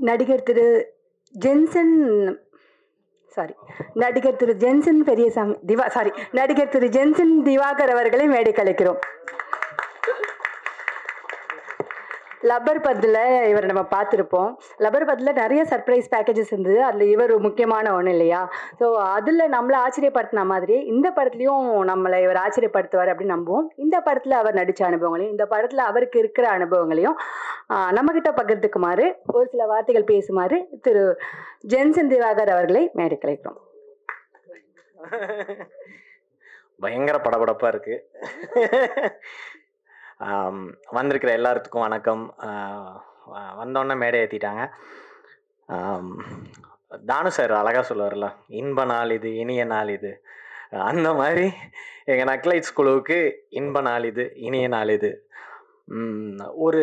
நடிகர் திரு Jensen sorry நடிகர் திரு Jensen Periyasamy நடிகர் திரு ஜென்சன் திவாகர் அவர்களை மேடை கலைக்கிறோம். லப்பர் பத்தில் இவர் நம்ம பார்த்துருப்போம். லப்பர் பத்தில் நிறைய சர்ப்ரைஸ் பேக்கேஜஸ் இருந்தது. அதில் இவர் முக்கியமான ஒன்று இல்லையா? ஸோ அதில் நம்மளை ஆச்சரியப்படுத்தின மாதிரி இந்த படத்துலையும் நம்மளை இவர் ஆச்சரியப்படுத்துவார் அப்படின்னு நம்புவோம். இந்த படத்தில் அவர் நடித்த அனுபவங்களையும் இந்த படத்தில் அவருக்கு இருக்கிற அனுபவங்களையும் நம்மக்கிட்ட பகிர்ந்துக்குமாறு ஒரு சில வார்த்தைகள் பேசுமாறு திரு ஜென்சன் திவாகர் அவர்களை மேடை கலைக்கிறோம். பயங்கர படபடப்பாக இருக்குது. வந்திருக்கிற எல்லாத்துக்கும் வணக்கம். வந்தோடனே மேடை ஏற்றிட்டாங்க. தானு சார் அழகாக சொல்லுவார்ல, இன்ப நாள் இது, இனிய நாள் இது. அந்த மாதிரி எங்கள் நக்லைட்ஸ் குழுவுக்கு இன்ப நாள் இது, இனிய நாள் இது. ஒரு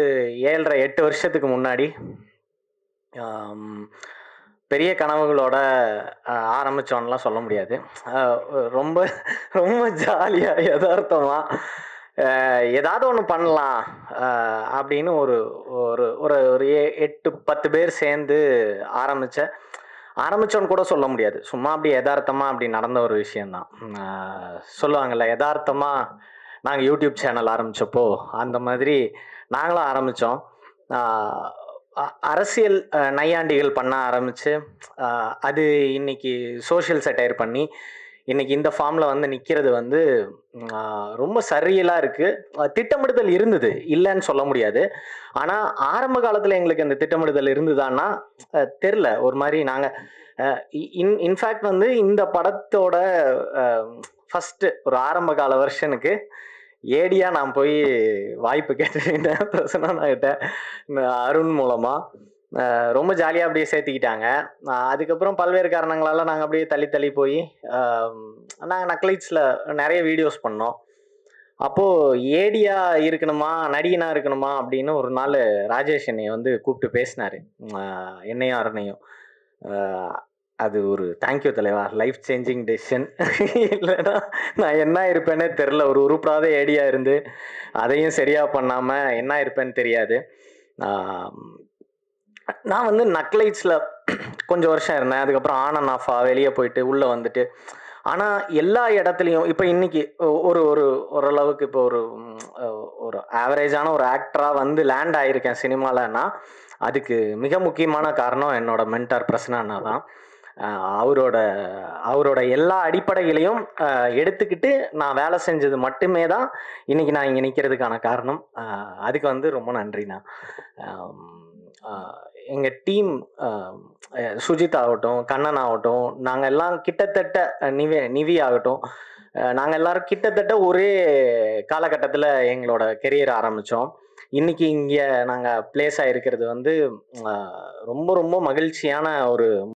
7.5-8 வருஷத்துக்கு முன்னாடி பெரிய கனவுகளோட ஆரம்பித்தோன்னெலாம் சொல்ல முடியாது. ரொம்ப ரொம்ப ஜாலியாக யதார்த்தமாக ஏதாவது ஒன்று பண்ணலாம் அப்படின்னு ஒரு ஒரு ஒரு ஒரு 8-10 பேர் சேர்ந்து ஆரம்பித்தோன்னு கூட சொல்ல முடியாது. சும்மா அப்படி யதார்த்தமாக அப்படி நடந்த ஒரு விஷயந்தான். சொல்லுவாங்கள்ல, யதார்த்தமாக நாங்கள் யூடியூப் சேனல் ஆரம்பித்தப்போ அந்த மாதிரி நாங்களும் ஆரம்பித்தோம். அரசியல் நையாண்டிகள் பண்ண ஆரம்பித்து அது இன்னைக்கு சோஷியல் செட்டையர் பண்ணி இன்னைக்கு இந்த ஃபார்மில் வந்து நிற்கிறது வந்து ரொம்ப சரியலாக இருக்குது. திட்டமிடுதல் இருந்தது, இல்லைன்னு சொல்ல முடியாது. ஆனால் ஆரம்ப காலத்தில் எங்களுக்கு அந்த திட்டமிடுதல் இருந்ததான்னா தெரில. ஒரு மாதிரி நாங்கள் இன்ஃபேக்ட் வந்து இந்த படத்தோட ஃபஸ்ட்டு ஒரு ஆரம்ப கால வெர்ஷனுக்கு ஏடியாக நான் போய் வாய்ப்பு கேட்டுட்டேன் பிரசன்னாகிட்ட, அருண் மூலமாக. ரொம்ப ஜாலியாக அப்படியே சேர்த்துக்கிட்டாங்க. அதுக்கப்புறம் பல்வேறு காரணங்களால் நாங்கள் அப்படியே தள்ளி போய் நாங்கள் நக்லைட்ஸில் நிறைய வீடியோஸ் பண்ணோம். அப்போது ஏடியாக இருக்கணுமா நடிகனாக இருக்கணுமா அப்படின்னு ஒரு நாள் ராஜேஷ் என்னை வந்து கூப்பிட்டு பேசினார், என்னையும் அருணையும். அது ஒரு தேங்க்யூ தலைவா, லைஃப் சேஞ்சிங் டெசிஷன். இல்லைன்னா நான் என்ன இருப்பேனே தெரில. ஒரு உருப்படாத ஏடியாக இருந்து அதையும் சரியாக பண்ணாமல் என்ன இருப்பேன்னு தெரியாது. நான் வந்து நக்லைட்ஸில் கொஞ்சம் வருஷம் இருந்தேன். அதுக்கப்புறம் ஆன் அண்ட் ஆஃபாக வெளியே போயிட்டு உள்ளே வந்துட்டு, ஆனால் எல்லா இடத்துலையும் இப்போ இன்றைக்கி ஒரு ஒரு ஓரளவுக்கு இப்போ ஒரு ஒரு ஆவரேஜான ஒரு ஆக்டராக வந்து லேண்ட் ஆகியிருக்கேன் சினிமாலன்னா அதுக்கு மிக முக்கியமான காரணம் என்னோட மென்டார் பிரசன்னா அண்ணா தான். அவரோட எல்லா அடிப்படைகளையும் எடுத்துக்கிட்டு நான் வேலை செஞ்சது மட்டுமே தான் இன்றைக்கி நான் இங்கே நிற்கிறதுக்கான காரணம். அதுக்கு வந்து ரொம்ப நன்றிண்ணா. எங்கள் டீம் சுஜித் ஆகட்டும், கண்ணன் ஆகட்டும், நாங்கள் எல்லாம் கிட்டத்தட்ட நிவி ஆகட்டும், நாங்கள் எல்லோரும் கிட்டத்தட்ட ஒரே காலகட்டத்தில் எங்களோட கெரியர் ஆரம்பித்தோம். இன்றைக்கி இங்கே நாங்கள் பிளேஸ் ஆகிருக்கிறது வந்து ரொம்ப ரொம்ப மகிழ்ச்சியான ஒரு